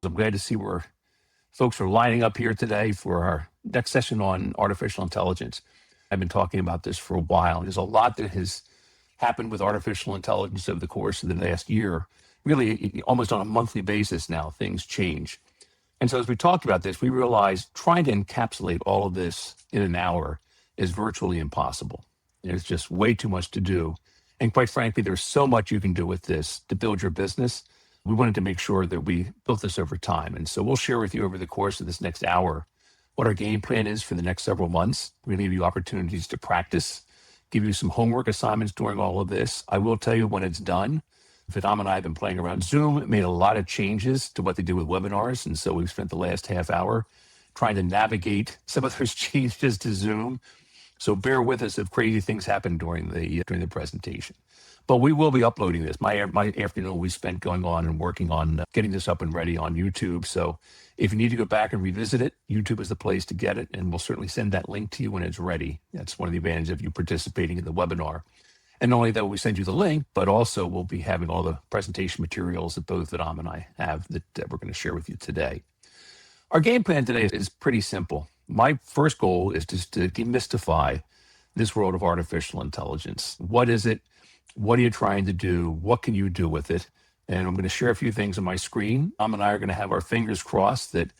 I'm glad to see where folks are lining up here today for our next session on artificial intelligence. I've been talking about this for a while. There's a lot that has happened with artificial intelligence over the course of the last year. Really, almost on a monthly basis now, things change. And so as we talked about this, we realized trying to encapsulate all of this in an hour is virtually impossible. There's just way too much to do. And quite frankly, there's so much you can do with this to build your business. We wanted to make sure that we built this over time. And so we'll share with you over the course of this next hour what our game plan is for the next several months. We're going to give you opportunities to practice, give you some homework assignments during all of this. I will tell you when it's done. Vedam and I have been playing around. Zoom made a lot of changes to what they do with webinars. And so we've spent the last half hour trying to navigate some of those changes to Zoom. So bear with us if crazy things happen during the presentation. But we will be uploading this. My afternoon we spent going on and working on getting this up and ready on YouTube. So if you need to go back and revisit it, YouTube is the place to get it. And we'll certainly send that link to you when it's ready. That's one of the advantages of you participating in the webinar. And not only that, we send you the link, but also we'll be having all the presentation materials that both Vedam and I have that we're going to share with you today. Our game plan today is pretty simple. My first goal is just to demystify this world of artificial intelligence. What is it? What are you trying to do? What can you do with it? And I'm going to share a few things on my screen. Vedam and I are going to have our fingers crossed that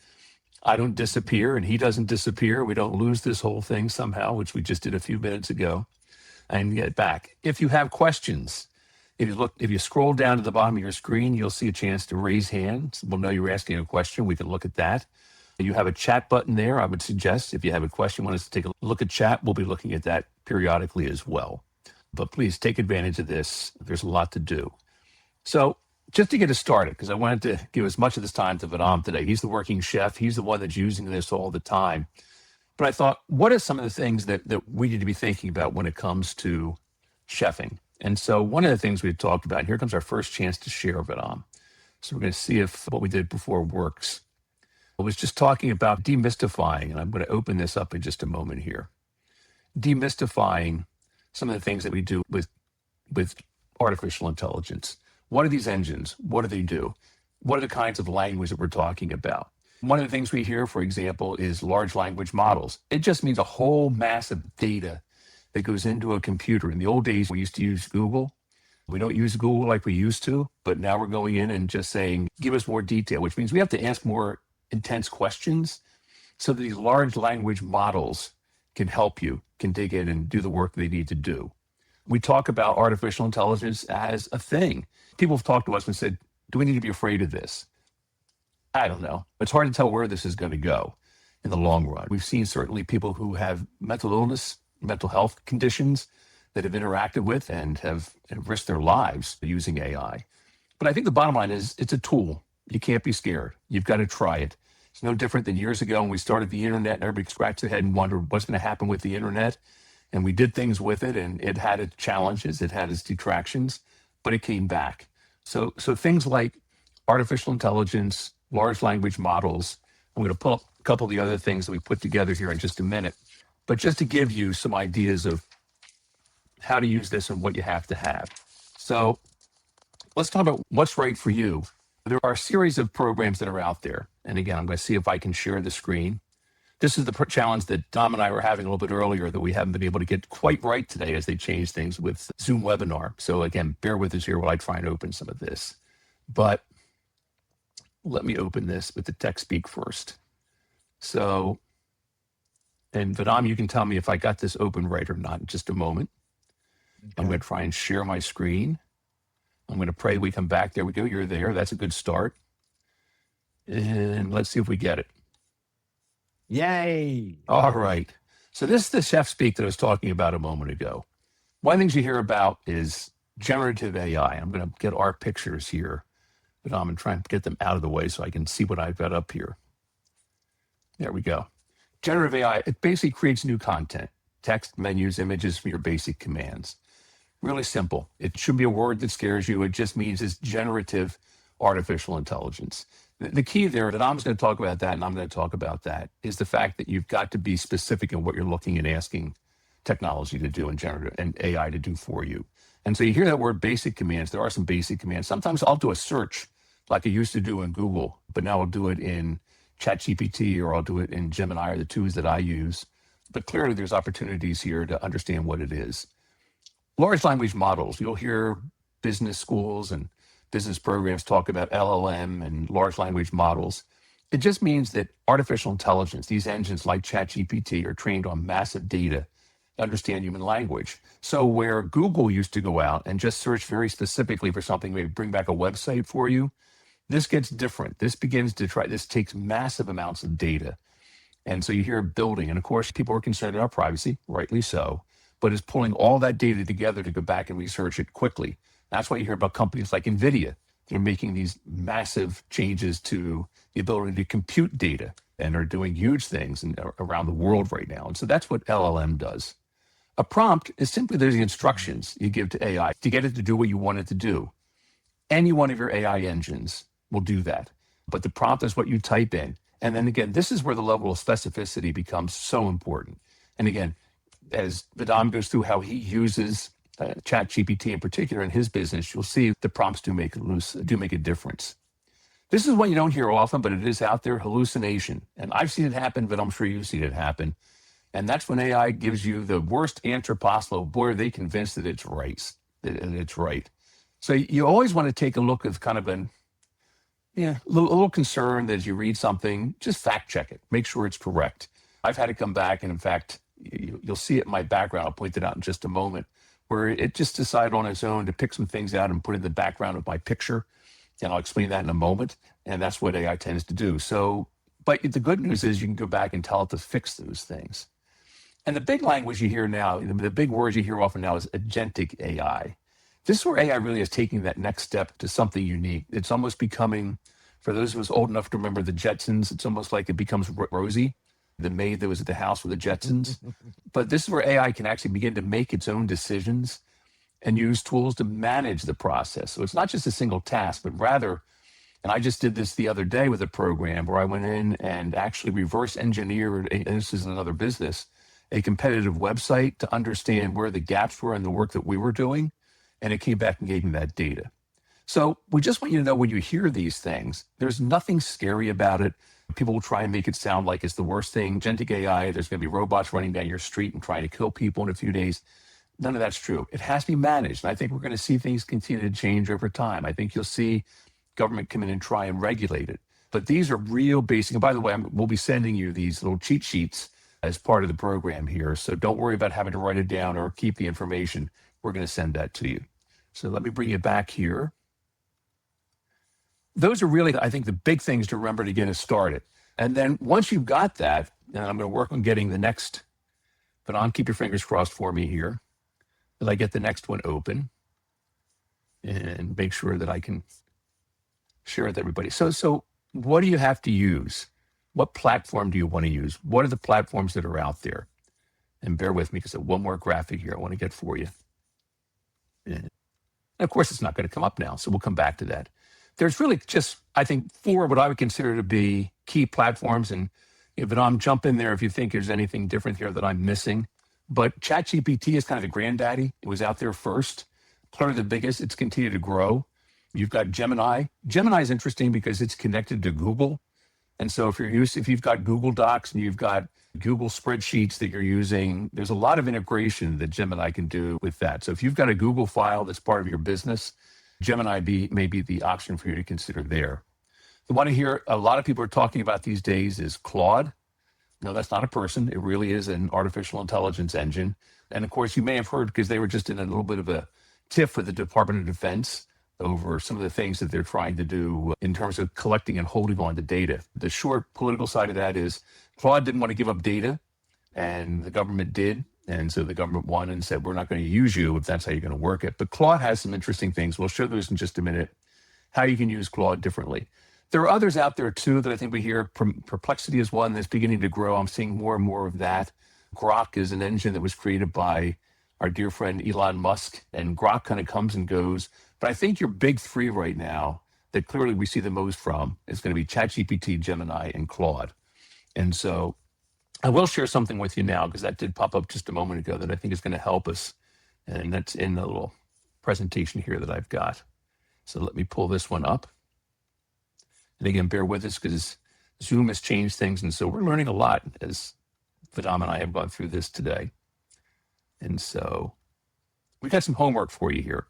I don't disappear and he doesn't disappear. We don't lose this whole thing somehow, which we just did a few minutes ago, and get back. If you have questions, if you scroll down to the bottom of your screen, you'll see a chance to raise hands. We'll know you're asking a question. We can look at that. You have a chat button there. I would suggest if you have a question, want us to take a look at chat, we'll be looking at that periodically as well. But please take advantage of this. There's a lot to do. So just to get us started, because I wanted to give as much of this time to Vedam today. He's the working chef. He's the one that's using this all the time. But I thought, what are some of the things that we need to be thinking about when it comes to chefing? And so one of the things we talked about, and here comes our first chance to share, Vedam. So we're going to see if what we did before works. I was just talking about demystifying, and I'm going to open this up in just a moment here. Demystifying some of the things that we do with artificial intelligence. What are these engines? What do they do? What are the kinds of language that we're talking about? One of the things we hear, for example, is large language models. It just means a whole mass of data that goes into a computer. In the old days, we used to use Google. We don't use Google like we used to, but now we're going in and just saying, give us more detail, which means we have to ask more intense questions so that these large language models can help you, can dig in and do the work they need to do. We talk about artificial intelligence as a thing. People have talked to us and said, do we need to be afraid of this? I don't know. It's hard to tell where this is going to go in the long run. We've seen certainly people who have mental illness, mental health conditions that have interacted with and have risked their lives using AI. But I think the bottom line is it's a tool. You can't be scared. You've got to try it. It's no different than years ago when we started the internet and everybody scratched their head and wondered what's going to happen with the internet. And we did things with it, and it had its challenges, it had its detractions, but it came back. So things like artificial intelligence, large language models. I'm going to pull up a couple of the other things that we put together here in just a minute. But just to give you some ideas of how to use this and what you have to have. So let's talk about what's right for you. There are a series of programs that are out there. And again, I'm going to see if I can share the screen. This is the challenge that Dom and I were having a little bit earlier that we haven't been able to get quite right today as they change things with Zoom webinar. So again, bear with us here while I try and open some of this. But let me open this with the tech speak first. So, and Vedam, you can tell me if I got this open right or not in just a moment. Okay. I'm going to try and share my screen. I'm going to pray we come back. There we go. You're there. That's a good start. And let's see if we get it. Yay. All right. So this is the chef speak that I was talking about a moment ago. One of the things you hear about is generative AI. I'm going to get our pictures here, but I'm going to try and get them out of the way so I can see what I've got up here. There we go. Generative AI, it basically creates new content, text, menus, images from your basic commands. Really simple. It shouldn't be a word that scares you. It just means it's generative artificial intelligence. The key there, that I'm going to talk about that, and I'm going to talk about that, is the fact that you've got to be specific in what you're looking and asking technology to do and generative and AI to do for you. And so you hear that word basic commands. There are some basic commands. Sometimes I'll do a search like I used to do in Google but now I'll do it in ChatGPT or I'll do it in Gemini or the tools that I use. But clearly there's opportunities here to understand what it is. Large language models, you'll hear business schools and business programs talk about LLM and large language models. It just means that artificial intelligence, these engines like ChatGPT, are trained on massive data to understand human language. So where Google used to go out and just search very specifically for something, maybe bring back a website for you, this gets different. This takes massive amounts of data. And so you hear building, and of course, people are concerned about privacy, rightly so, but it's pulling all that data together to go back and research it quickly. That's why you hear about companies like NVIDIA. They're making these massive changes to the ability to compute data and are doing huge things around the world right now. And so that's what LLM does. A prompt is simply the instructions you give to AI to get it to do what you want it to do. Any one of your AI engines will do that. But the prompt is what you type in. And then again, this is where the level of specificity becomes so important. And again, as Vedam goes through how he uses ChatGPT in particular in his business, you'll see the prompts do make a difference. This is what you don't hear often, but it is out there, hallucination. And I've seen it happen, but I'm sure you've seen it happen. And that's when AI gives you the worst answer possible. Boy, are they convinced that it's right. So you always want to take a look at kind of a little concern that as you read something, just fact check it, make sure it's correct. I've had it come back, and in fact, you'll see it in my background. I'll point it out in just a moment, where it just decided on its own to pick some things out and put in the background of my picture. And I'll explain that in a moment. And that's what AI tends to do. So, but the good news is you can go back and tell it to fix those things. And the big language you hear now, the big words you hear often now is agentic AI. This is where AI really is taking that next step to something unique. It's almost becoming, for those of us old enough to remember the Jetsons, it's almost like it becomes Rosie, the maid that was at the house with the Jetsons. But this is where AI can actually begin to make its own decisions and use tools to manage the process. So it's not just a single task, but rather, and I just did this the other day with a program where I went in and actually reverse engineered, and this is another business, a competitive website to understand where the gaps were in the work that we were doing. And it came back and gave me that data. So we just want you to know when you hear these things, there's nothing scary about it. People will try and make it sound like it's the worst thing. Agentic AI, there's going to be robots running down your street and trying to kill people in a few days. None of that's true. It has to be managed. And I think we're going to see things continue to change over time. I think you'll see government come in and try and regulate it. But these are real basic. And by the way, we'll be sending you these little cheat sheets as part of the program here. So don't worry about having to write it down or keep the information. We're going to send that to you. So let me bring you back here. Those are really, I think, the big things to remember to get us started. And then once you've got that, and I'm going to work on getting the next, but on, keep your fingers crossed for me here, that I get the next one open and make sure that I can share it with everybody. So what do you have to use? What platform do you want to use? What are the platforms that are out there? And bear with me because I have one more graphic here I want to get for you. And of course, it's not going to come up now, so we'll come back to that. There's really just, I think, 4 what I would consider to be key platforms. And Vedam, jump in there if you think there's anything different here that I'm missing. But ChatGPT is kind of the granddaddy. It was out there first. Clearly the biggest. It's continued to grow. You've got Gemini. Gemini is interesting because it's connected to Google. And so if you've got Google Docs and you've got Google spreadsheets that you're using, there's a lot of integration that Gemini can do with that. So if you've got a Google file that's part of your business, Gemini may be the option for you to consider there. The one I hear a lot of people are talking about these days is Claude. No, that's not a person. It really is an artificial intelligence engine. And of course, you may have heard because they were just in a little bit of a tiff with the Department of Defense over some of the things that they're trying to do in terms of collecting and holding on to data. The short political side of that is Claude didn't want to give up data, and the government did. And so the government won and said, we're not going to use you if that's how you're going to work it. But Claude has some interesting things. We'll show those in just a minute, how you can use Claude differently. There are others out there too that I think we hear. Perplexity is one that's beginning to grow. I'm seeing more and more of that. Grok is an engine that was created by our dear friend Elon Musk, and Grok kind of comes and goes. But I think your big 3 right now that clearly we see the most from is going to be ChatGPT, Gemini, and Claude. And so I will share something with you now because that did pop up just a moment ago that I think is going to help us. And that's in the little presentation here that I've got. So let me pull this one up. And again, bear with us because Zoom has changed things. And so we're learning a lot as Vedam and I have gone through this today. And so we got some homework for you here.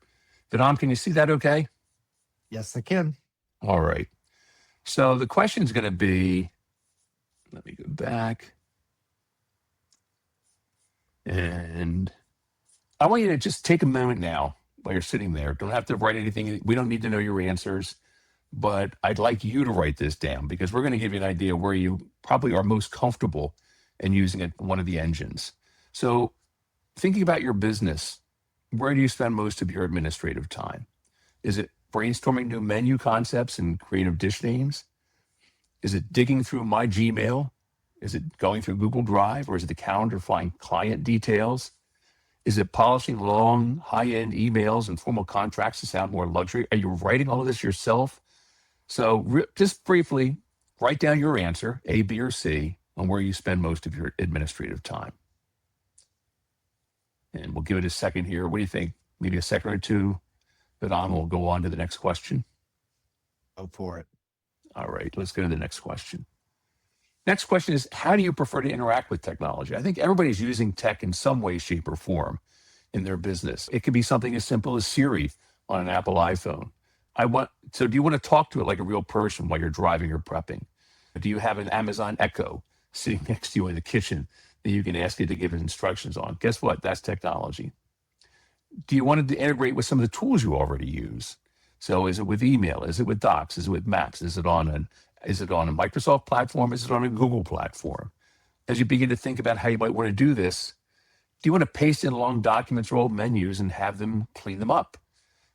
Vedam, can you see that okay? Yes, I can. All right. So the question is going to be, let me go back. And I want you to just take a moment now while you're sitting there. Don't have to write anything. We don't need to know your answers, but I'd like you to write this down because we're going to give you an idea where you probably are most comfortable in using it, one of the engines. So thinking about your business, where do you spend most of your administrative time? Is it brainstorming new menu concepts and creative dish names? Is it digging through my Gmail? Is it going through Google Drive, or is it the calendar find client details? Is it polishing long, high-end emails and formal contracts to sound more luxury? Are you writing all of this yourself? So just briefly, write down your answer, A, B, or C, on where you spend most of your administrative time. And we'll give it a second here. What do you think? Maybe a second or two, but we'll go on to the next question. Go for it. All right, let's go to the next question. Next question is, how do you prefer to interact with technology? I think everybody's using tech in some way, shape, or form in their business. It could be something as simple as Siri on an Apple iPhone. So do you want to talk to it like a real person while you're driving or prepping? Do you have an Amazon Echo sitting next to you in the kitchen that you can ask it to give it instructions on? Guess what? That's technology. Do you want to integrate with some of the tools you already use? So is it with email? Is it with Docs? Is it with Maps? Is it on a Microsoft platform? Is it on a Google platform? As you begin to think about how you might want to do this, do you want to paste in long documents or old menus and have them clean them up?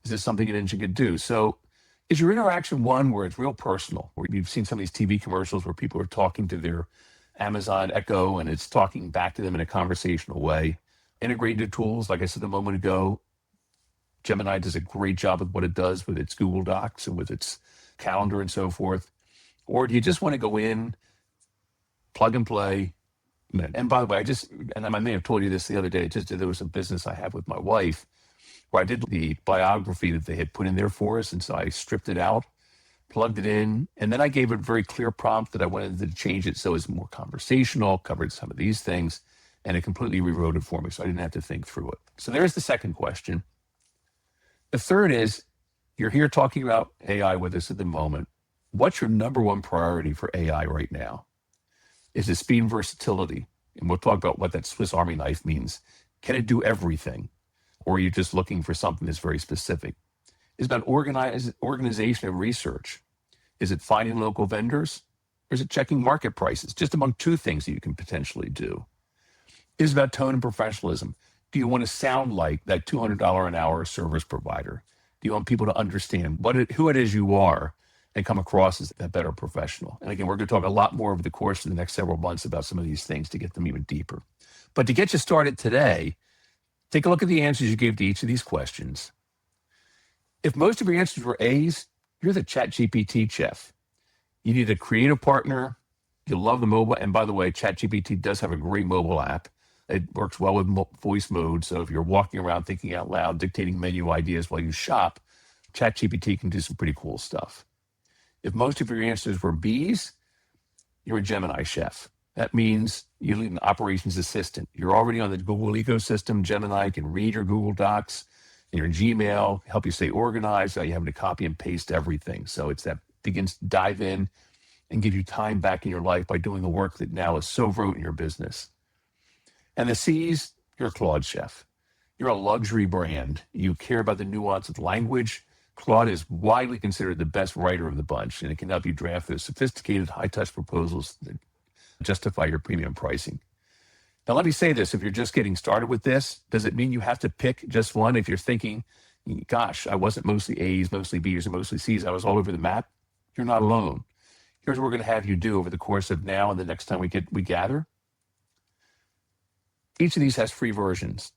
Is this something an engine could do? So is your interaction one where it's real personal, where you've seen some of these TV commercials where people are talking to their Amazon Echo and it's talking back to them in a conversational way? Integrated tools, like I said a moment ago, Gemini does a great job with what it does with its Google Docs and with its calendar and so forth. Or do you just want to go in, plug and play? And by the way, I may have told you this the other day, there was a business I have with my wife where I did the biography that they had put in there for us. And so I stripped it out, plugged it in, and then I gave it a very clear prompt that I wanted to change it so it's more conversational, covered some of these things, and it completely rewrote it for me. So I didn't have to think through it. So there's the second question. The third is, you're here talking about AI with us at the moment. What's your number one priority for AI right now? Is it speed and versatility? And we'll talk about what that Swiss Army knife means. Can it do everything? Or are you just looking for something that's very specific? Is it about organization and research? Is it finding local vendors? Or is it checking market prices? Just among two things that you can potentially do. Is it about tone and professionalism? Do you want to sound like that $200 an hour service provider? Do you want people to understand who it is you are and come across as a better professional? And again, we're going to talk a lot more over the course of the next several months about some of these things to get them even deeper. But to get you started today, take a look at the answers you gave to each of these questions. If most of your answers were A's, you're the ChatGPT chef. You need a creative partner. You love the mobile. And by the way, ChatGPT does have a great mobile app. It works well with voice mode. So if you're walking around thinking out loud, dictating menu ideas while you shop, ChatGPT can do some pretty cool stuff. If most of your answers were B's, you're a Gemini chef. That means you need an operations assistant. You're already on the Google ecosystem. Gemini can read your Google Docs and your Gmail, help you stay organized without you having to copy and paste everything. So it's that begins to dive in and give you time back in your life by doing the work that now is so rote in your business. And the C's, you're a Claude chef. You're a luxury brand. You care about the nuance of language. Claude is widely considered the best writer of the bunch, and it can help you draft those sophisticated, high-touch proposals that justify your premium pricing. Now, let me say this. If you're just getting started with this, does it mean you have to pick just one? If you're thinking, gosh, I wasn't mostly A's, mostly B's, or mostly C's, I was all over the map, you're not alone. Here's what we're going to have you do over the course of now and the next time we gather. Each of these has free versions.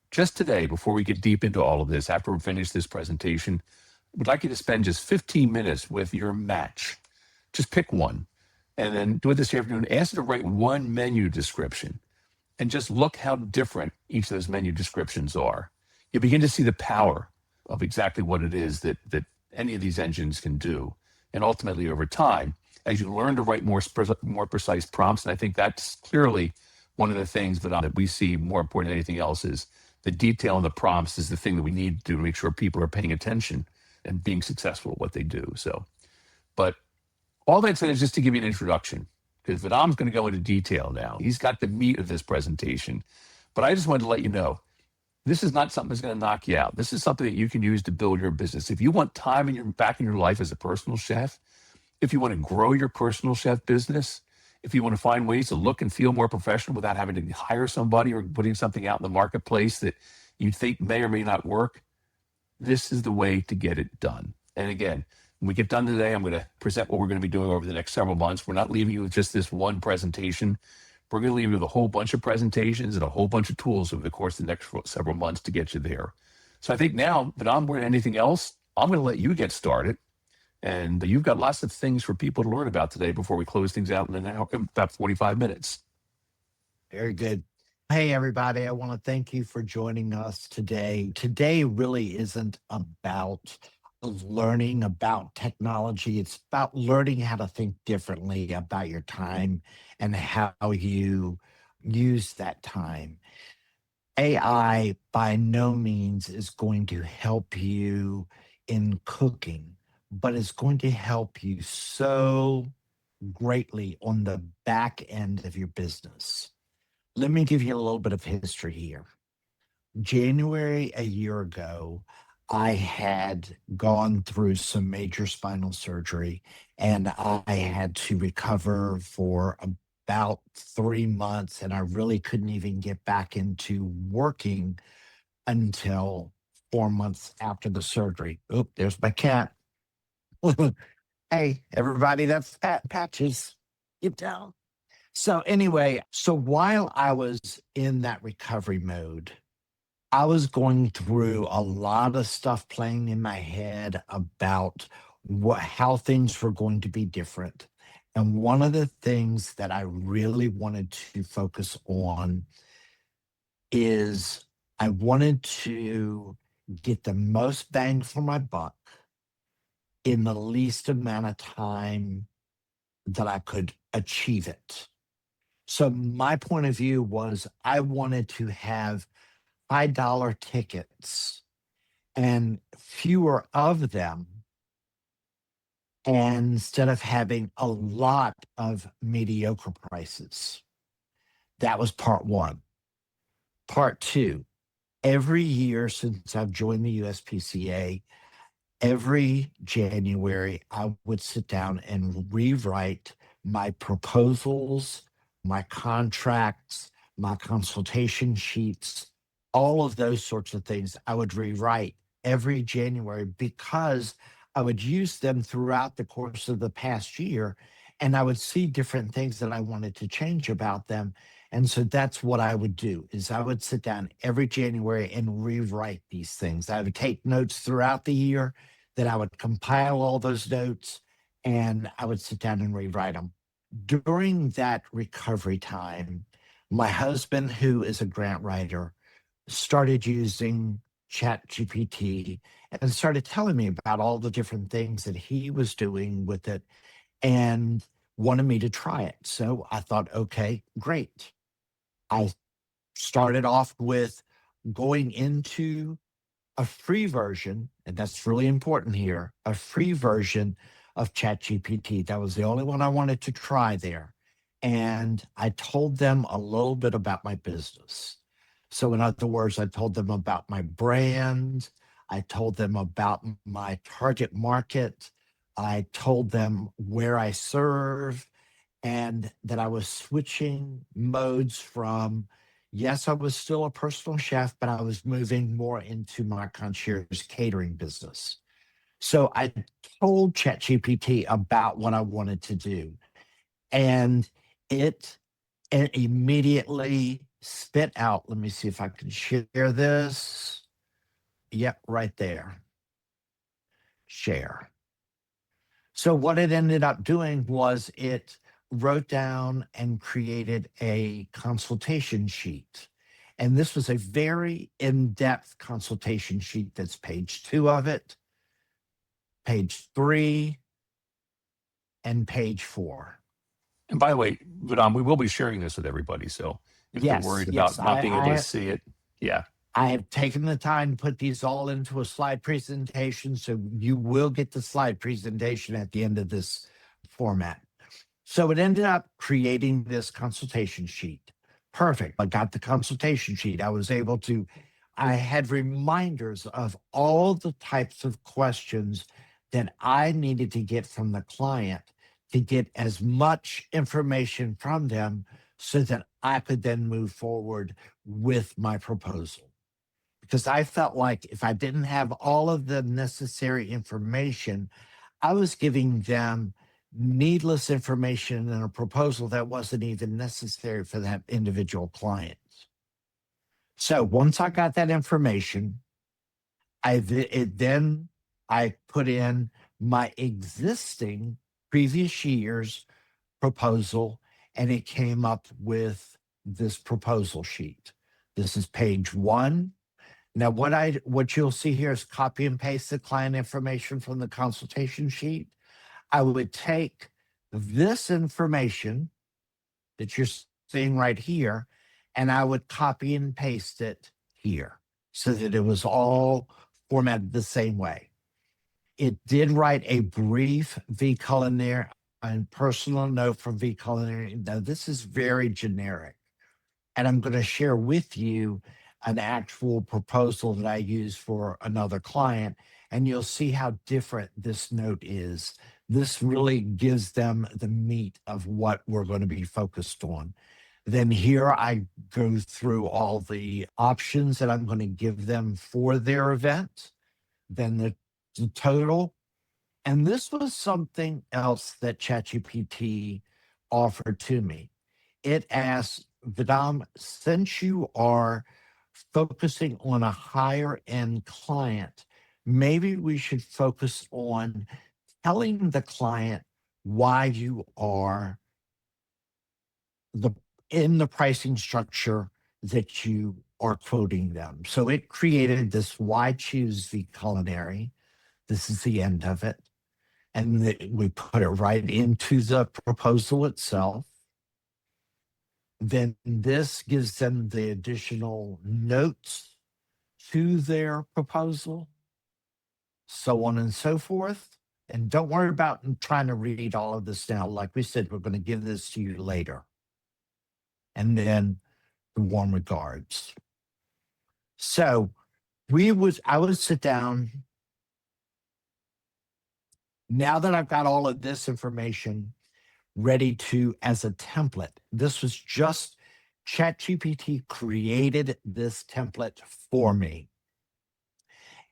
Just today, before we get deep into all of this, after we finish this presentation, I would like you to spend just 15 minutes with your match. Just pick one. And then do it this afternoon. Ask it to write one menu description. And just look how different each of those menu descriptions are. You begin to see the power of exactly what it is that any of these engines can do. And ultimately, over time, as you learn to write more precise prompts, and I think that's clearly one of the things that we see more important than anything else is the detail in the prompts is the thing that we need to do to make sure people are paying attention and being successful at what they do. So, but all that said is just to give you an introduction, because Vedam's going to go into detail now. He's got the meat of this presentation, but I just wanted to let you know, this is not something that's going to knock you out. This is something that you can use to build your business. If you want time back in your life as a personal chef, if you want to grow your personal chef business, if you want to find ways to look and feel more professional without having to hire somebody or putting something out in the marketplace that you think may or may not work, this is the way to get it done. And again, when we get done today, I'm going to present what we're going to be doing over the next several months. We're not leaving you with just this one presentation. We're going to leave you with a whole bunch of presentations and a whole bunch of tools over the course of the next several months to get you there. So I think now, but I'm more than anything else, I'm going to let you get started. And you've got lots of things for people to learn about today before we close things out in about 45 minutes. Very good. Hey, everybody. I want to thank you for joining us today. Today really isn't about learning about technology. It's about learning how to think differently about your time and how you use that time. AI by no means is going to help you in cooking, but it's going to help you so greatly on the back end of your business. Let me give you a little bit of history here. January a year ago, I had gone through some major spinal surgery and I had to recover for about 3 months, and I really couldn't even get back into working until 4 months after the surgery. Oop, there's my cat. Hey, everybody, that's Patches. Get down. So anyway, so while I was in that recovery mode, I was going through a lot of stuff playing in my head about how things were going to be different. And one of the things that I really wanted to focus on is I wanted to get the most bang for my buck in the least amount of time that I could achieve it. So my point of view was I wanted to have $5 tickets and fewer of them, and instead of having a lot of mediocre prices. That was part one. Part two, every year since I've joined the USPCA, every January, I would sit down and rewrite my proposals, my contracts, my consultation sheets, all of those sorts of things I would rewrite every January because I would use them throughout the course of the past year, and I would see different things that I wanted to change about them. And so that's what I would do is I would sit down every January and rewrite these things. I would take notes throughout the year, that I would compile all those notes, and I would sit down and rewrite them. During that recovery time, my husband, who is a grant writer, started using ChatGPT and started telling me about all the different things that he was doing with it and wanted me to try it. So I thought, okay, great. I started off with going into a free version, and that's really important here, a free version of ChatGPT. That was the only one I wanted to try there. And I told them a little bit about my business. So, in other words, I told them about my brand. I told them about my target market. I told them where I serve, and that I was switching modes from, yes, I was still a personal chef, but I was moving more into my concierge catering business. So I told ChatGPT about what I wanted to do, and it immediately spit out. Let me see if I can share this. Yep, right there. Share. So what it ended up doing was it wrote down and created a consultation sheet. And this was a very in-depth consultation sheet. That's page 2 of it, page 3, and page 4. And by the way, Vidam, we will be sharing this with everybody. So if they're Yes, worried yes, about not being able to see it, yeah. I have taken the time to put these all into a slide presentation, so you will get the slide presentation at the end of this format. So it ended up creating this consultation sheet. Perfect. I got the consultation sheet. I had reminders of all the types of questions that I needed to get from the client to get as much information from them so that I could then move forward with my proposal. Because I felt like if I didn't have all of the necessary information, I was giving them needless information in a proposal that wasn't even necessary for that individual client. So once I got that information, then I put in my existing previous year's proposal, and it came up with this proposal sheet. This is page 1. Now, what you'll see here is copy and paste the client information from the consultation sheet. I would take this information that you're seeing right here, and I would copy and paste it here so that it was all formatted the same way. It did write a brief V culinary and personal note from V culinary. Now, this is very generic, and I'm going to share with you an actual proposal that I use for another client, and you'll see how different this note is. This really gives them the meat of what we're going to be focused on. Then here I go through all the options that I'm going to give them for their event, then the total. And this was something else that ChatGPT offered to me. It asked, Vidam, since you are focusing on a higher end client, maybe we should focus on telling the client why you are in the pricing structure that you are quoting them. So it created this why choose the culinary. This is the end of it. And we put it right into the proposal itself. Then this gives them the additional notes to their proposal, so on and so forth. And don't worry about trying to read all of this now. Like we said, we're going to give this to you later. And then the warm regards. So I would sit down. Now that I've got all of this information ready to as a template, this was just ChatGPT created this template for me.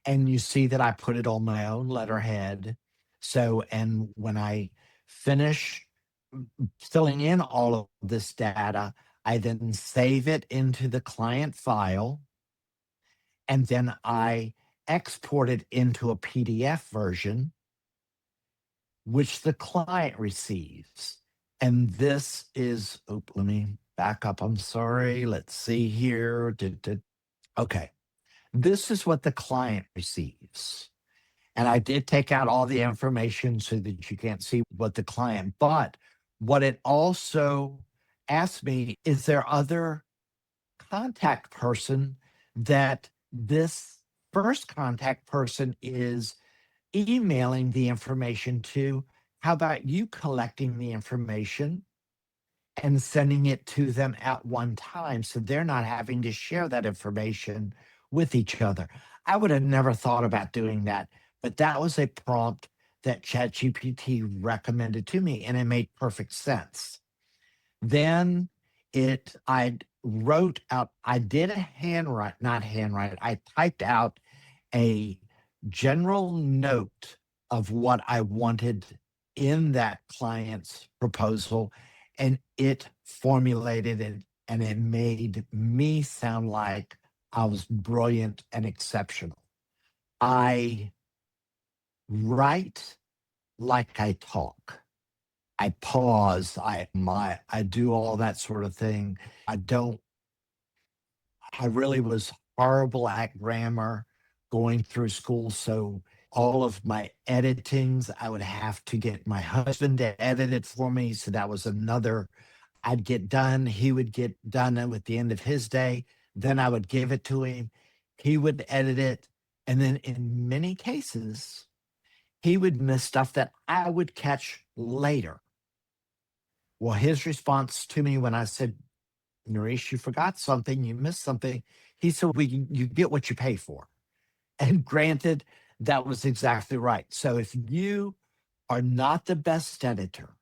And you see that I put it on my own letterhead. So, and when I finish filling in all of this data, I then save it into the client file. And then I export it into a PDF version, which the client receives. And this is, let me back up. I'm sorry. Let's see here. Okay. This is what the client receives. And I did take out all the information so that you can't see what the client, but what it also asked me, is there other contact person that this first contact person is emailing the information to? How about you collecting the information and sending it to them at one time so they're not having to share that information with each other? I would have never thought about doing that, but that was a prompt that ChatGPT recommended to me, and it made perfect sense. Then I wrote out, I did I typed out a general note of what I wanted in that client's proposal, and it formulated it, and it made me sound like I was brilliant and exceptional. I write like I talk. I pause. I do all that sort of thing. I really was horrible at grammar going through school. So all of my editings. I would have to get my husband to edit it for me. So that was another, I'd get done. He would get done at the end of his day. Then I would give it to him. He would edit it. And then in many cases, he would miss stuff that I would catch later. Well, his response to me when I said, Naresh, you forgot something, you missed something, he said, well, you get what you pay for. And granted, that was exactly right. So if you are not the best editor,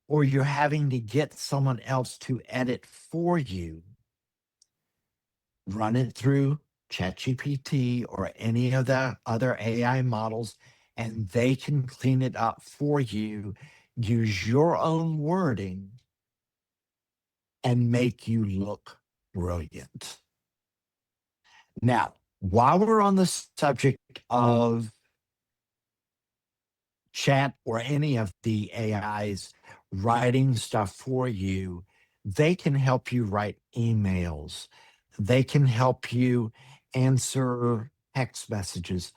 or you're having to get someone else to edit for you, run it through ChatGPT or any of the other AI models, and they can clean it up for you. Use your own wording and make you look brilliant. Now, while we're on the subject of chat or any of the AIs writing stuff for you, they can help you write emails. They can help you answer text messages,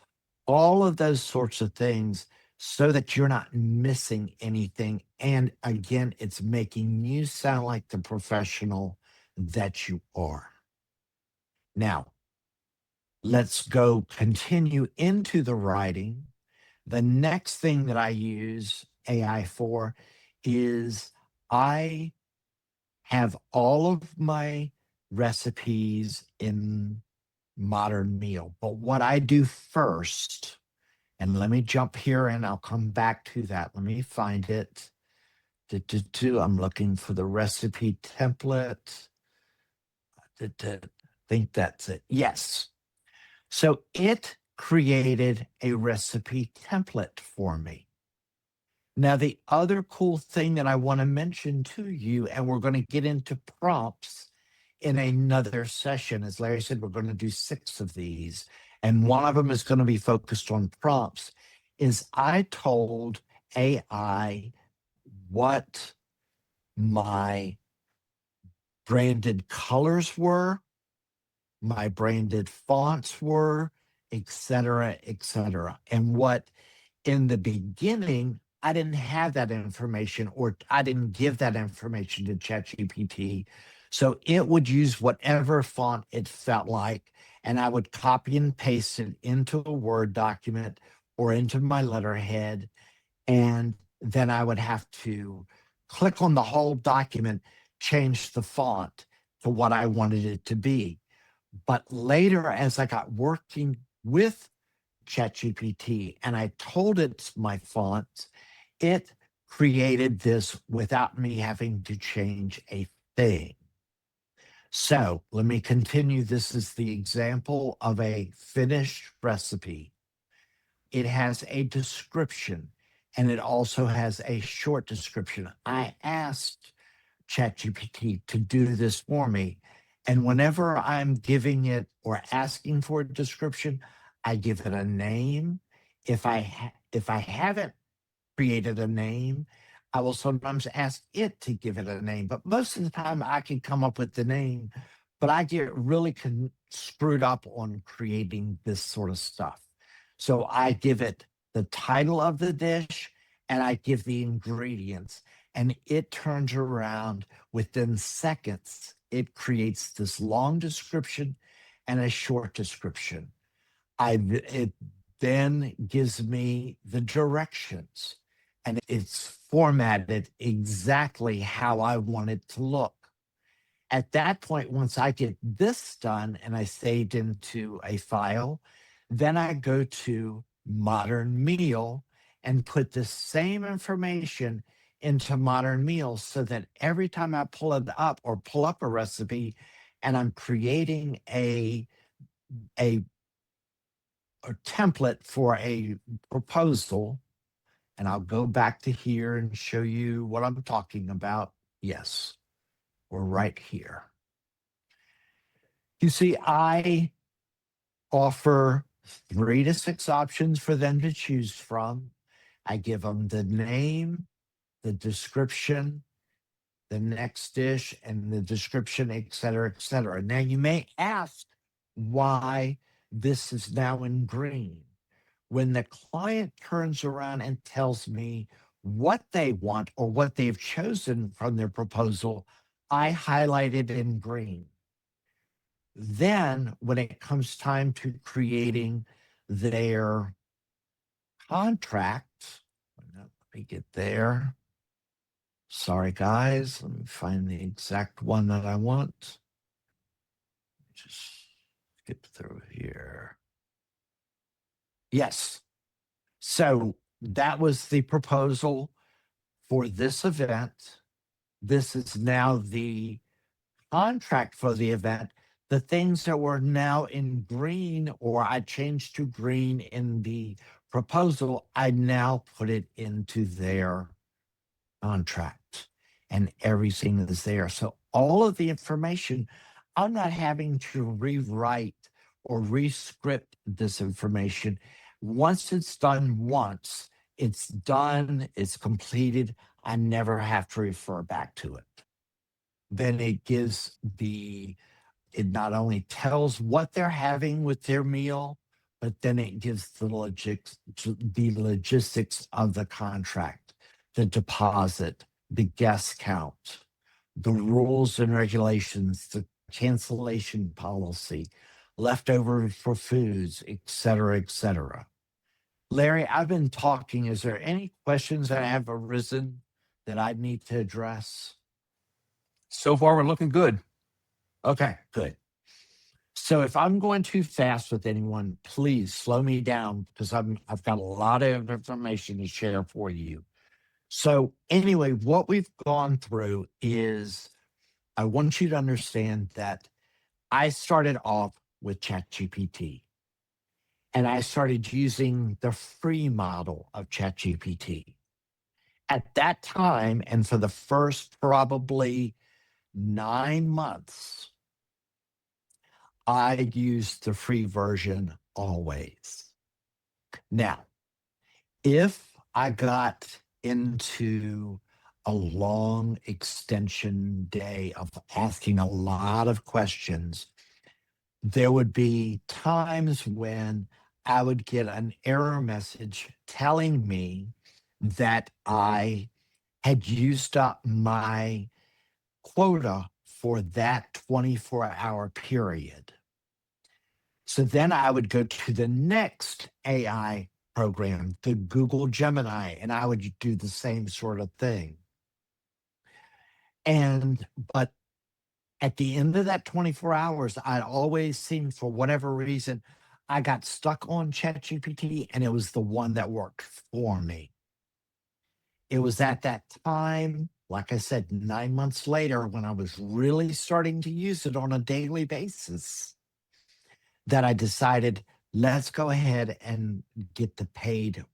all of those sorts of things so that you're not missing anything. And again, it's making you sound like the professional that you are. Now, let's go continue into the writing. The next thing that I use AI for is I have all of my recipes in Modern Meal. But what I do first, and let me jump here and I'll come back to that. Let me find it. I'm looking for the recipe template. I think that's it. Yes. So it created a recipe template for me. Now, the other cool thing that I want to mention to you, and we're going to get into prompts in another session. As Larry said, we're going to do 6 of these, and one of them is going to be focused on prompts, is I told AI what my branded colors were, my branded fonts were, et cetera, et cetera. And what in the beginning, I didn't have that information, or I didn't give that information to ChatGPT. So it would use whatever font it felt like, and I would copy and paste it into a Word document or into my letterhead. And then I would have to click on the whole document, change the font to what I wanted it to be. But later, as I got working with ChatGPT and I told it my fonts, it created this without me having to change a thing. So let me continue. This is the example of a finished recipe. It has a description and it also has a short description. I asked ChatGPT to do this for me. And whenever I'm giving it or asking for a description, I give it a name. If I haven't created a name, I will sometimes ask it to give it a name. But most of the time, I can come up with the name. But I get really screwed up on creating this sort of stuff. So I give it the title of the dish and I give the ingredients, and it turns around within seconds. It creates this long description and a short description. It then gives me the directions, and it's formatted exactly how I want it to look. At that point, once I get this done and I saved into a file, then I go to Modern Meal and put the same information into Modern Meal so that every time I pull it up or pull up a recipe and I'm creating a template for a proposal, and I'll go back to here and show you what I'm talking about. Yes, we're right here. You see, I offer 3 to 6 options for them to choose from. I give them the name, the description, the next dish, and the description, et cetera, et cetera. Now, you may ask why this is now in green. When the client turns around and tells me what they want or what they've chosen from their proposal, I highlight it in green. Then, when it comes time to creating their contract, let me get there. Sorry, guys. Let me find the exact one that I want. Just skip through here. Yes. So that was the proposal for this event. This is now the contract for the event. The things that were now in green, or I changed to green in the proposal, I now put it into their contract, and everything is there. So all of the information, I'm not having to rewrite or rescript this information. Once it's done once, it's done, it's completed. I never have to refer back to it. Then it not only tells what they're having with their meal, but then it gives the logistics of the contract, the deposit, the guest count, the rules and regulations, the cancellation policy, leftover for foods, et cetera, et cetera. Larry, I've been talking. Is there any questions that have arisen that I need to address? So far, we're looking good. Okay, good. So if I'm going too fast with anyone, please slow me down because I've got a lot of information to share for you. So anyway, what we've gone through is I want you to understand that I started off with ChatGPT and I started using the free model of ChatGPT. At that time, and for the first probably 9 months, I used the free version always. Now, if I got into a long extension day of asking a lot of questions, there would be times when I would get an error message telling me that I had used up my quota for that 24-hour period. So then I would go to the next AI program, the Google Gemini, and I would do the same sort of thing. But at the end of that 24 hours, I'd always seem, for whatever reason, I got stuck on ChatGPT and it was the one that worked for me. It was at that time, like I said, 9 months later, when I was really starting to use it on a daily basis, that I decided, let's go ahead and get the paid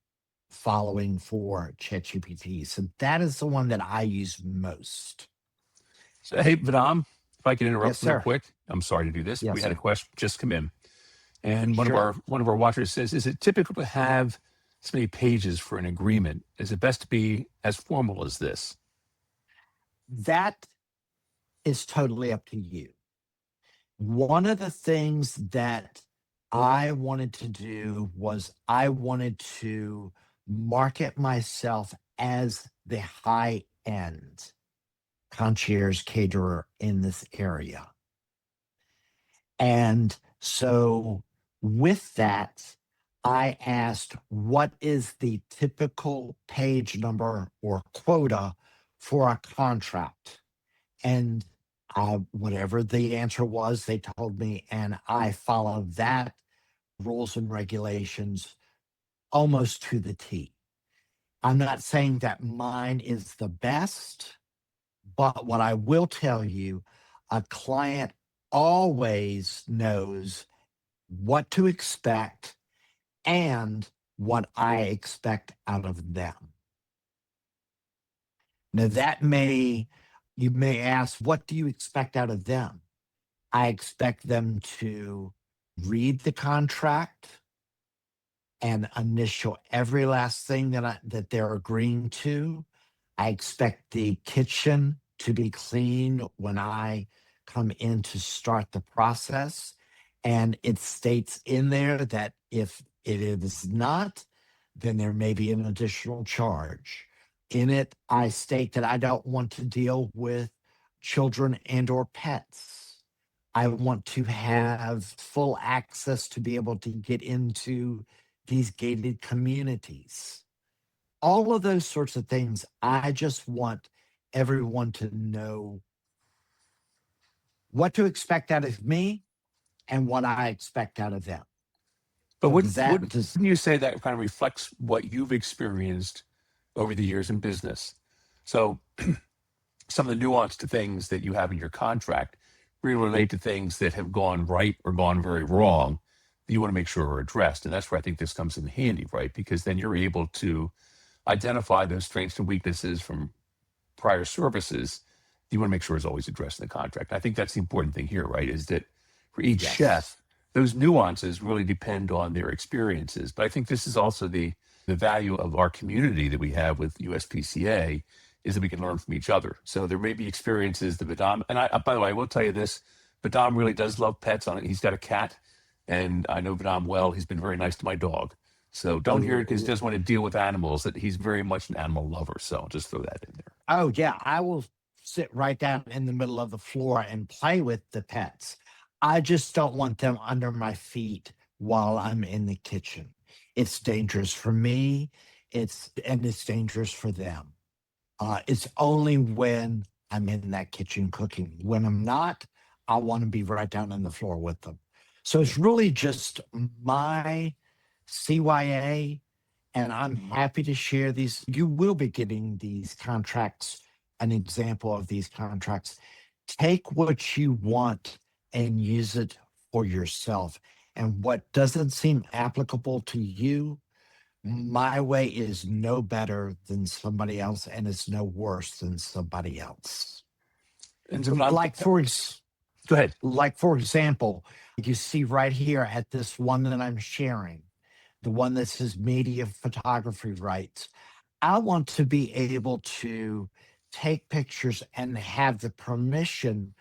following for ChatGPT. So that is the one that I use most. So, hey, Vedam, if I could interrupt Yes, real sir. quick, I'm sorry to do this. Yes, We had a sir. question just come in, and Sure. one of our watchers says, "Is it typical to have this many pages for an agreement? Is it best to be as formal as this?" That is totally up to you. One of the things that I wanted to do was I wanted to market myself as the high end concierge caterer in this area. And so with that, I asked, what is the typical page number or quota for a contract? And whatever the answer was, they told me, and I followed that rules and regulations almost to the T. I'm not saying that mine is the best, but what I will tell you, a client always knows what to expect and what I expect out of them. Now, you may ask, what do you expect out of them? I expect them to read the contract and initial every last thing that they're agreeing to. I expect the kitchen to be clean when I come in to start the process. And it states in there that if It is not, then there may be an additional charge. In it, I state that I don't want to deal with children and or pets. I want to have full access to be able to get into these gated communities. All of those sorts of things. I just want everyone to know what to expect out of me and what I expect out of them. But So wouldn't that does, you say that kind of reflects what you've experienced over the years in business? So some of the nuanced things that you have in your contract really relate to things that have gone right or gone very wrong that you want to make sure are addressed. And that's where I think this comes in handy, right? Because then you're able to identify those strengths and weaknesses from prior services you want to make sure is always addressed in the contract. I think that's the important thing here, right? Is that for each yes. chef, those nuances really depend on their experiences. But I think this is also the value of our community that we have with USPCA is that we can learn from each other. So there may be experiences that Vedam, and by the way, I will tell you this, Vedam really does love pets on it. He's got a cat, and I know Vedam well. He's been very nice to my dog. So don't hear it because he doesn't want to deal with animals, that he's very much an animal lover. So I'll just throw that in there. Oh, yeah. I will sit right down in the middle of the floor and play with the pets. I just don't want them under my feet while I'm in the kitchen. It's dangerous for me. It's dangerous for them. It's only when I'm in that kitchen cooking. When I'm not, I want to be right down on the floor with them. So it's really just my CYA, and I'm happy to share these. You will be getting these contracts, an example of these contracts. Take what you want and use it for yourself. And what doesn't seem applicable to you, my way is no better than somebody else, and it's no worse than somebody else. And so Like for go ahead. like for example, you see right here at this one that I'm sharing, the one that says media photography rights. I want to be able to take pictures and have the permission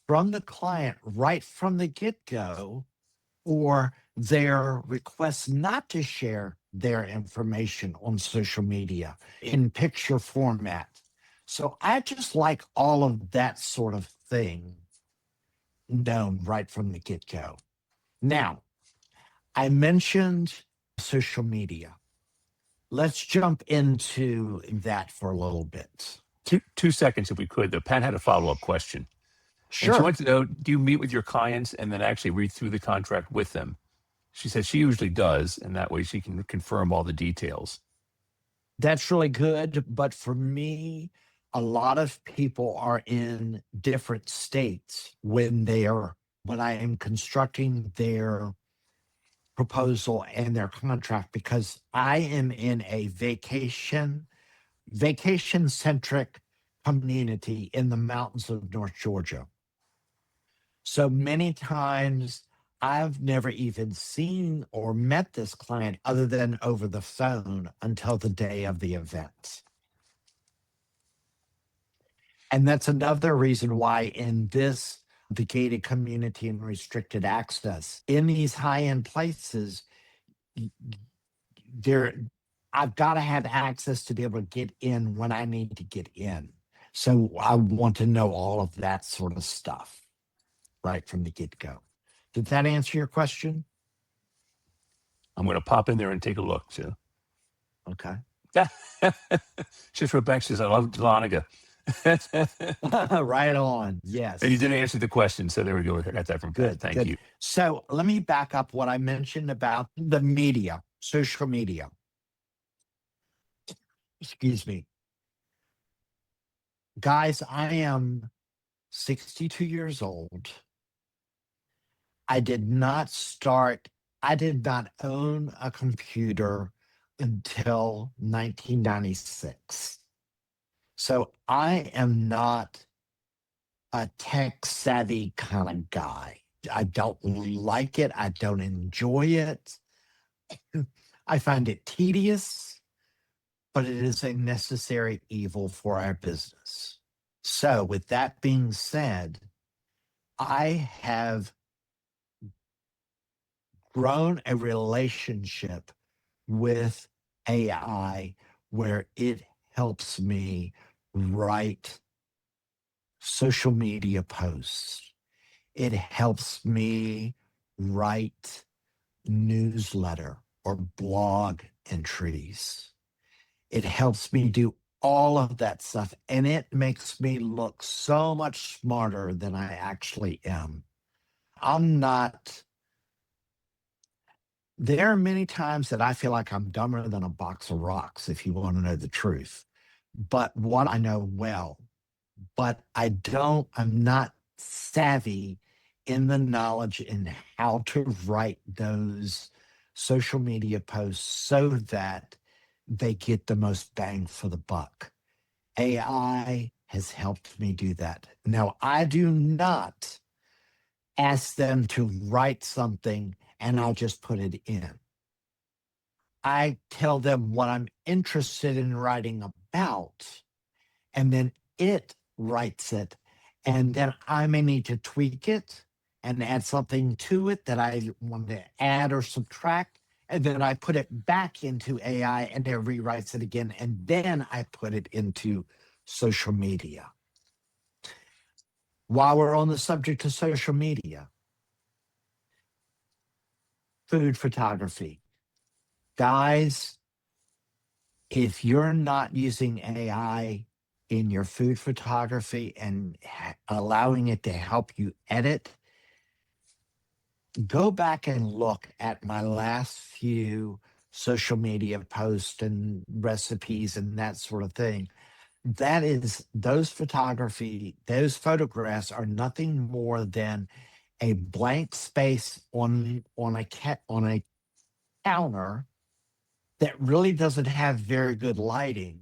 from the client right from the get-go, or their request not to share their information on social media in picture format. So I just like all of that sort of thing known right from the get go. Now, I mentioned social media. Let's jump into that for a little bit. 2 seconds, if we could. The Pat had a follow-up question. And she Sure. wants to know, do you meet with your clients and then actually read through the contract with them? She says she usually does, and that way she can confirm all the details. That's really good. But for me, a lot of people are in different states when I am constructing their proposal and their contract, because I am in a vacation centric community in the mountains of North Georgia. So many times I've never even seen or met this client other than over the phone until the day of the event. And that's another reason why the gated community and restricted access in these high end places, there, I've got to have access to be able to get in when I need to get in. So I want to know all of that sort of stuff right from the get go. Did that answer your question? I'm going to pop in there and take a look, too. Okay. Just wrote back, says, I love Delonica. Right on. Yes. And you didn't answer the question, so there we go. I got that from Pat. Thank you. So let me back up what I mentioned about the media, social media. Excuse me. Guys, I am 62 years old. I did not own a computer until 1996. So I am not a tech savvy kind of guy. I don't like it. I don't enjoy it. I find it tedious, but it is a necessary evil for our business. So, with that being said, I have grown a relationship with AI where it helps me write social media posts. It helps me write newsletter or blog entries. It helps me do all of that stuff. And it makes me look so much smarter than I actually am. I'm not, there are many times that I feel like I'm dumber than a box of rocks, if you want to know the truth. But what I know well, but I'm not savvy in the knowledge in how to write those social media posts so that they get the most bang for the buck. AI has helped me do that. Now, I do not ask them to write something and I'll just put it in. I tell them what I'm interested in writing about, and then it writes it. And then I may need to tweak it and add something to it that I want to add or subtract. And then I put it back into AI and it rewrites it again. And then I put it into social media. While we're on the subject of social media, food photography. Guys, if you're not using AI in your food photography and allowing it to help you edit, go back and look at my last few social media posts and recipes and that sort of thing. That is, those photographs are nothing more than a blank space on a counter that really doesn't have very good lighting,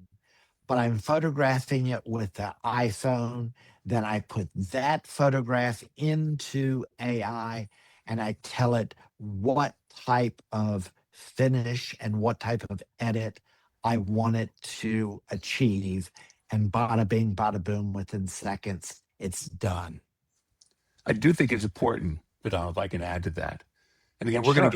but I'm photographing it with the iPhone. Then I put that photograph into AI and I tell it what type of finish and what type of edit I want it to achieve. And bada bing, bada boom, within seconds, it's done. I do think it's important, but if I can add to that. And again, Sure.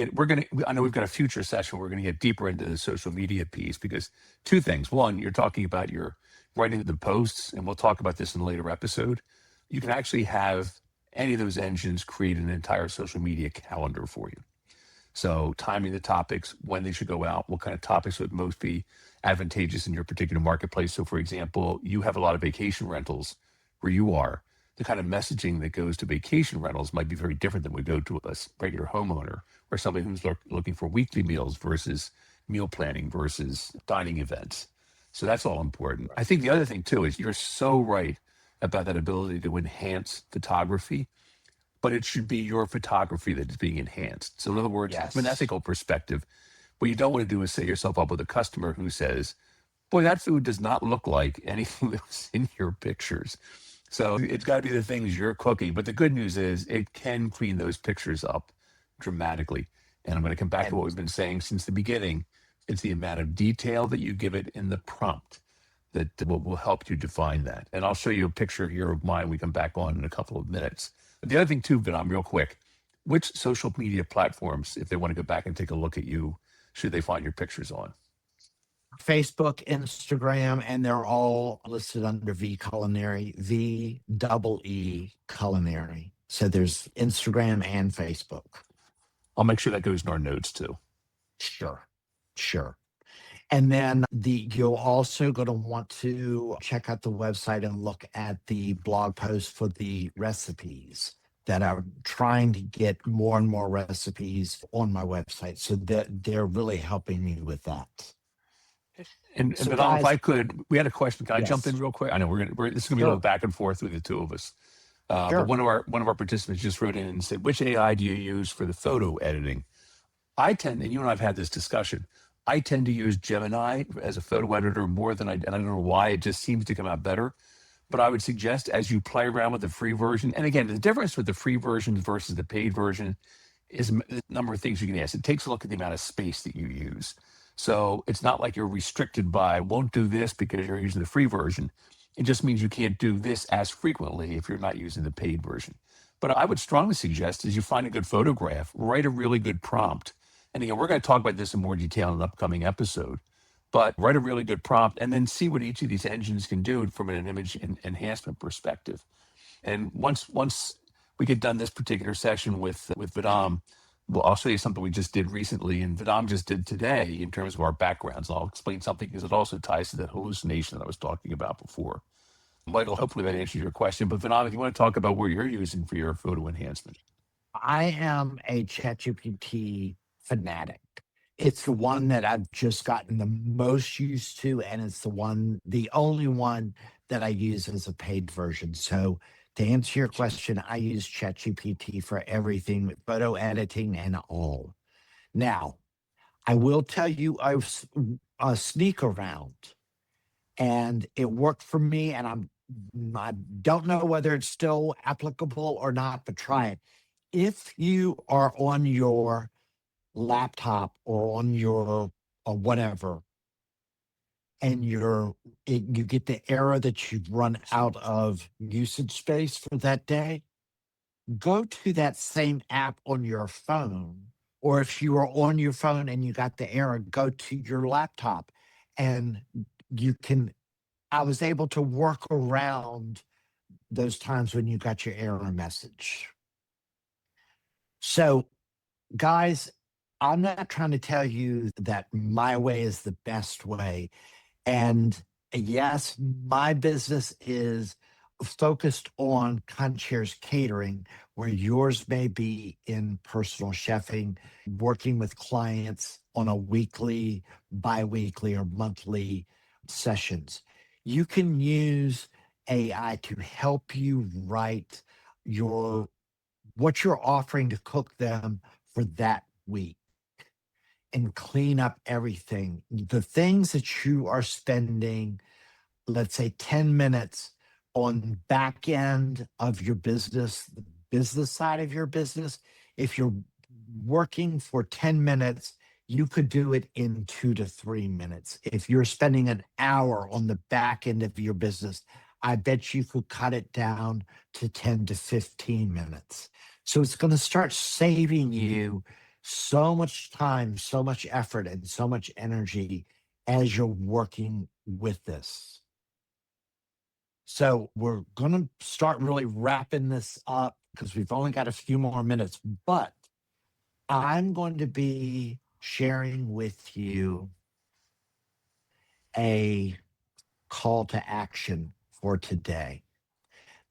I know we've got a future session. We're going to get deeper into the social media piece because two things. One, you're talking about your writing the posts, and we'll talk about this in a later episode. You can actually have any of those engines create an entire social media calendar for you. So timing the topics, when they should go out, what kind of topics would most be advantageous in your particular marketplace. So for example, you have a lot of vacation rentals where you are. The kind of messaging that goes to vacation rentals might be very different than would go to a regular homeowner or somebody who's looking for weekly meals versus meal planning versus dining events. So that's all important. I think the other thing too is you're so right about that ability to enhance photography, but it should be your photography that is being enhanced. So in other words, from an Yes. ethical perspective, what you don't want to do is set yourself up with a customer who says, boy, that food does not look like anything that was in your pictures. So it's got to be the things you're cooking. But the good news is it can clean those pictures up dramatically. And I'm going to come back to what And we've been saying since the beginning. It's the amount of detail that you give it in the prompt that will help you define that. And I'll show you a picture here of mine. We come back on in a couple of minutes. But the other thing too, Vidam, real quick, which social media platforms, if they want to go back and take a look at you, should they find your pictures on? Facebook, Instagram, and they're all listed under V Culinary, VEE Culinary. So there's Instagram and Facebook. I'll make sure that goes in our notes too. Sure. Sure. And then you're also going to want to check out the website and look at the blog posts for the recipes that are trying to get more and more recipes on my website. So they're really helping me with that. And So Vidal, if guys, I could, we had a question. Can I jump in yes, real quick? I know this is gonna be a little sure, back and forth with the two of us. But sure. one of our participants just wrote in and said, "Which AI do you use for the photo editing?" I tend, and you and I have had this discussion. I tend to use Gemini as a photo editor more than and I don't know why. It just seems to come out better. But I would suggest as you play around with the free version, and again, the difference with the free version versus the paid version is the number of things you can ask. It takes a look at the amount of space that you use. So it's not like you're restricted by won't do this because you're using the free version. It just means you can't do this as frequently if you're not using the paid version. But I would strongly suggest is you find a good photograph, write a really good prompt. And again, we're going to talk about this in more detail in an upcoming episode, but write a really good prompt and then see what each of these engines can do from an image enhancement perspective. And once we get done this particular session with Vedam, well, I'll show you something we just did recently and Vedam just did today in terms of our backgrounds. And I'll explain something because it also ties to that hallucination that I was talking about before. Michael, hopefully that answers your question. But Vedam, if you want to talk about where you're using for your photo enhancement. I am a ChatGPT fanatic. It's the one that I've just gotten the most used to, and it's the only one that I use as a paid version. So to answer your question, I use ChatGPT for everything with photo editing and all. Now, I will tell you a sneak around and it worked for me, and I don't know whether it's still applicable or not, but try it. If you are on your laptop or on your or whatever, and you get the error that you've run out of usage space for that day, go to that same app on your phone. Or if you are on your phone and you got the error, go to your laptop and you can. I was able to work around those times when you got your error message. So, guys, I'm not trying to tell you that my way is the best way. And yes, my business is focused on concierge catering, where yours may be in personal chefing, working with clients on a weekly, bi-weekly, or monthly sessions. You can use AI to help you write your what you're offering to cook them for that week and clean up everything. The things that you are spending, let's say 10 minutes on back end of your business, the business side of your business, if you're working for 10 minutes, you could do it in 2 to 3 minutes. If you're spending an hour on the back end of your business, I bet you could cut it down to 10 to 15 minutes. So it's going to start saving you so much time, so much effort, and so much energy as you're working with this. So we're going to start really wrapping this up because we've only got a few more minutes, but I'm going to be sharing with you a call to action for today.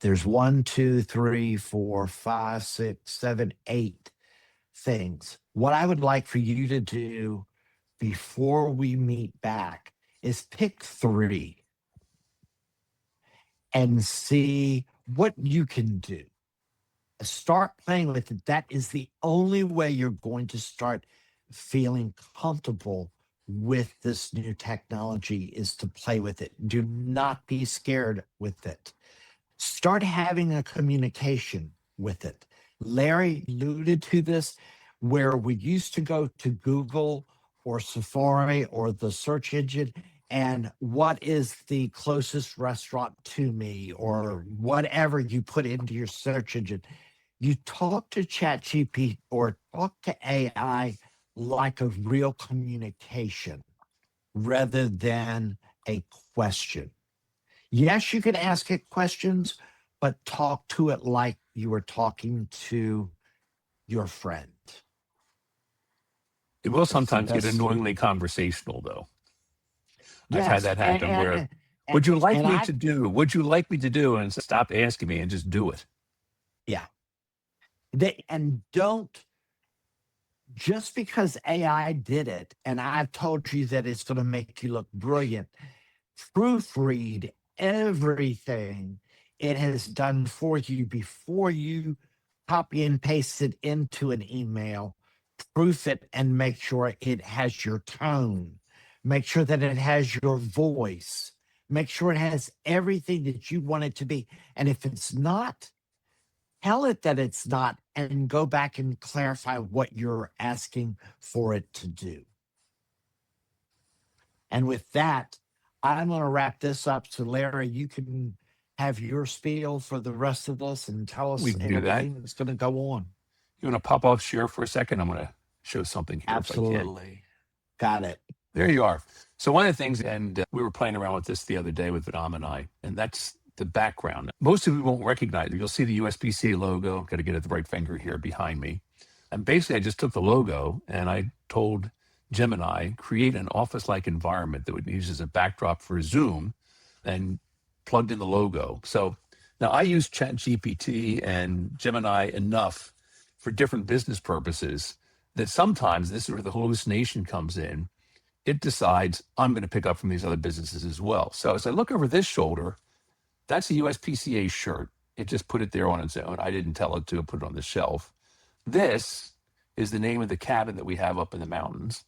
There's 1, 2, 3, 4, 5, 6, 7, 8 things. What I would like for you to do before we meet back is pick 3 and see what you can do. Start playing with it. That is the only way you're going to start feeling comfortable with this new technology, is to play with it. Do not be scared with it. Start having a communication with it. Larry alluded to this, where we used to go to Google or Safari or the search engine and what is the closest restaurant to me, or whatever you put into your search engine. You talk to ChatGPT or talk to AI like a real communication rather than a question. Yes, you can ask it questions, but talk to it like you were talking to your friend. It will It's the sometimes get best. annoyingly conversational, though. I've had Yes, that happen where, and, would you like and me I to do? Would you like me to do? And stop asking me and just do it. yeah. And don't, just because AI did it and I've told you that it's going to make you look brilliant, proofread everything it has done for you before you copy and paste it into an email. Proof it and make sure it has your tone. Make sure that it has your voice. Make sure it has everything that you want it to be. And if it's not, tell it that it's not and go back and clarify what you're asking for it to do. And with that, I'm going to wrap this up. So, Larry, you can have your spiel for the rest of this and tell We us can do that. everything that's going to go on? You want to pop off share for a second? I'm going to show something here if I can. Absolutely. Got it. There you are. So one of the things, and we were playing around with this the other day with Vedam and I, and that's the background. Most of you won't recognize it. You'll see the USPCA logo. Got to get it the right finger here behind me. And basically, I just took the logo and I told Gemini, create an office-like environment that would use as a backdrop for Zoom, and plugged in the logo. So now I use ChatGPT and Gemini enough for different business purposes that sometimes this is where the hallucination comes in. It decides I'm going to pick up from these other businesses as well. So as I look over this shoulder, that's a USPCA shirt. It just put it there on its own. I didn't tell it to put it on the shelf. This is the name of the cabin that we have up in the mountains.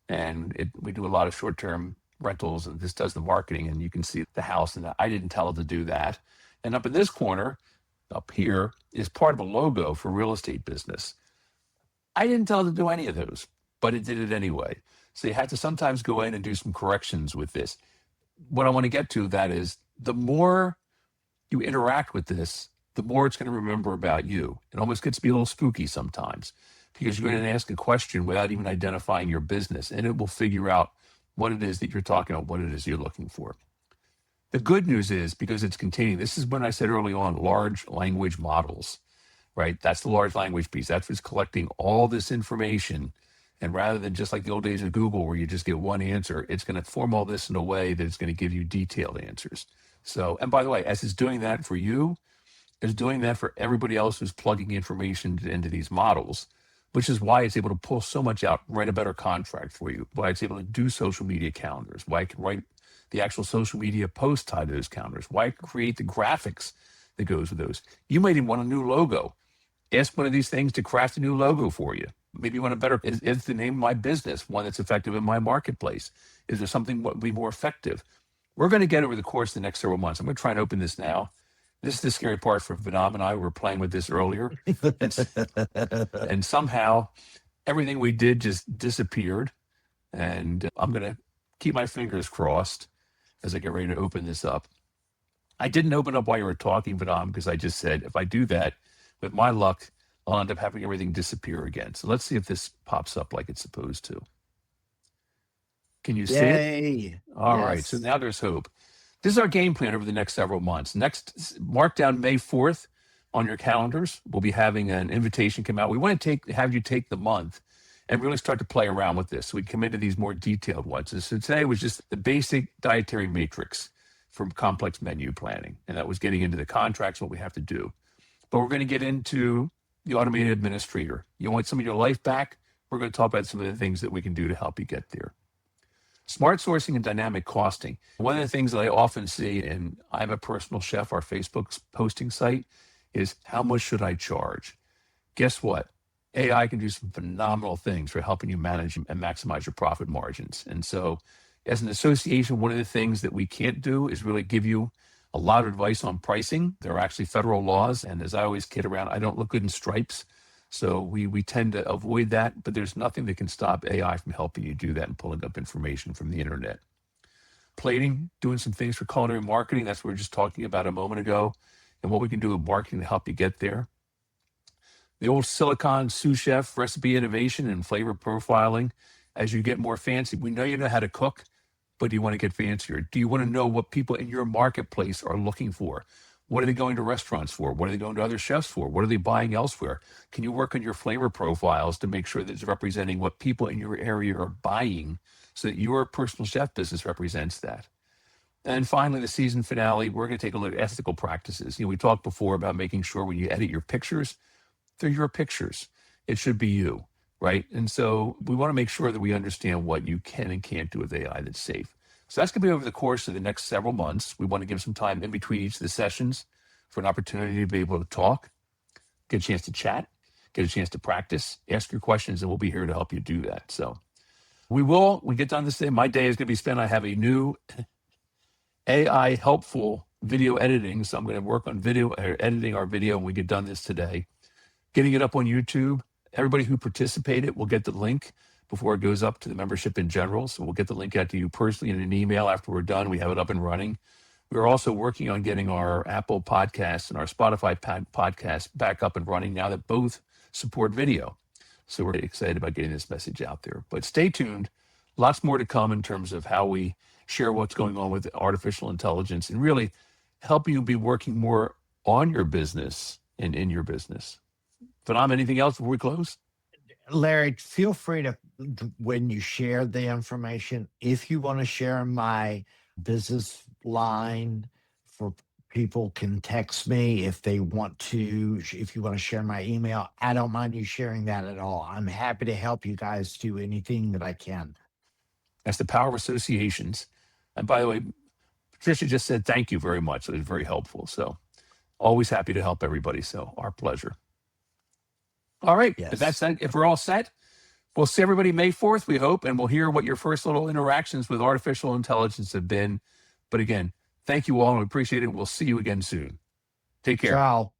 And we do a lot of short-term rentals, and this does the marketing, and you can see the house, and I didn't tell it to do that. And up in this corner, up here, is part of a logo for real estate business. I didn't tell it to do any of those, but it did it anyway. So you have to sometimes go in and do some corrections with this. What I want to get to that is the more you interact with this, the more it's going to remember about you. It almost gets to be a little spooky sometimes because you're going to ask a question without even identifying your business, and it will figure out what it is that you're talking about, what it is you're looking for. The good news is, because it's containing, this is when I said early on, large language models, right? That's the large language piece. That's what's collecting all this information. And rather than just like the old days of Google where you just get one answer, it's going to form all this in a way that it's going to give you detailed answers. So, and by the way, as it's doing that for you, it's doing that for everybody else who's plugging information into these models, which is why it's able to pull so much out, write a better contract for you, why it's able to do social media calendars, why it can write the actual social media post tied to those calendars, why it can create the graphics that goes with those. You might even want a new logo. Ask one of these things to craft a new logo for you. Maybe you want a better, is the name of my business one that's effective in my marketplace? Is there something that would be more effective? We're going to get over the course of the next several months. I'm going to try and open this now. This is the scary part for Vedam and I. We were playing with this earlier. And somehow everything we did just disappeared. And I'm going to keep my fingers crossed as I get ready to open this up. I didn't open up while you were talking, Vedam, because I just said, if I do that, with my luck, I'll end up having everything disappear again. So let's see if this pops up like it's supposed to. Can you see it? All right. So now there's hope. This is our game plan over the next several months. Next, mark down May 4th on your calendars. We'll be having an invitation come out. We want to have you take the month and really start to play around with this so we come into these more detailed ones. So today was just the basic dietary matrix from complex menu planning. And that was getting into the contracts, what we have to do. But we're going to get into the automated administrator. You want some of your life back? We're going to talk about some of the things that we can do to help you get there. Smart sourcing and dynamic costing. One of the things that I often see, and I'm a personal chef, our Facebook posting site, is how much should I charge? Guess what? AI can do some phenomenal things for helping you manage and maximize your profit margins. And so as an association, one of the things that we can't do is really give you a lot of advice on pricing. There are actually federal laws. And as I always kid around, I don't look good in stripes. So we tend to avoid that, but there's nothing that can stop AI from helping you do that and pulling up information from the internet. Plating, doing some things for culinary marketing. That's what we were just talking about a moment ago, and what we can do with marketing to help you get there. The old silicon sous chef recipe innovation and flavor profiling. As you get more fancy, we know you know how to cook, but do you want to get fancier? Do you want to know what people in your marketplace are looking for? What are they going to restaurants for? What are they going to other chefs for? What are they buying elsewhere? Can you work on your flavor profiles to make sure that it's representing what people in your area are buying so that your personal chef business represents that? And finally, the season finale, we're going to take a look at ethical practices. We talked before about making sure when you edit your pictures, they're your pictures. It should be you, right? And so we want to make sure that we understand what you can and can't do with AI that's safe. So that's going to be over the course of the next several months. We want to give some time in between each of the sessions for an opportunity to be able to talk, get a chance to chat, get a chance to practice, ask your questions, and we'll be here to help you do that. So we get done this day. My day is going to be spent. I have a new AI helpful video editing. So I'm going to work on editing our video when we get done this today, getting it up on YouTube. Everybody who participated will get the link before it goes up to the membership in general. So we'll get the link out to you personally in an email after we're done. We have it up and running. We're also working on getting our Apple podcast and our Spotify podcast back up and running now that both support video. So we're excited about getting this message out there. But stay tuned. Lots more to come in terms of how we share what's going on with artificial intelligence and really help you be working more on your business and in your business. Vedam, anything else before we close? Larry, feel free to, when you share the information, if you want to share my business line for people can text me if they want to, if you want to share my email, I don't mind you sharing that at all. I'm happy to help you guys do anything that I can. That's the power of associations. And by the way, Patricia just said thank you very much. It was very helpful. So always happy to help everybody. So our pleasure. All right. Yes. If that's if we're all set, we'll see everybody May 4th, we hope, and we'll hear what your first little interactions with artificial intelligence have been. But again, thank you all and we appreciate it. We'll see you again soon. Take care. Ciao.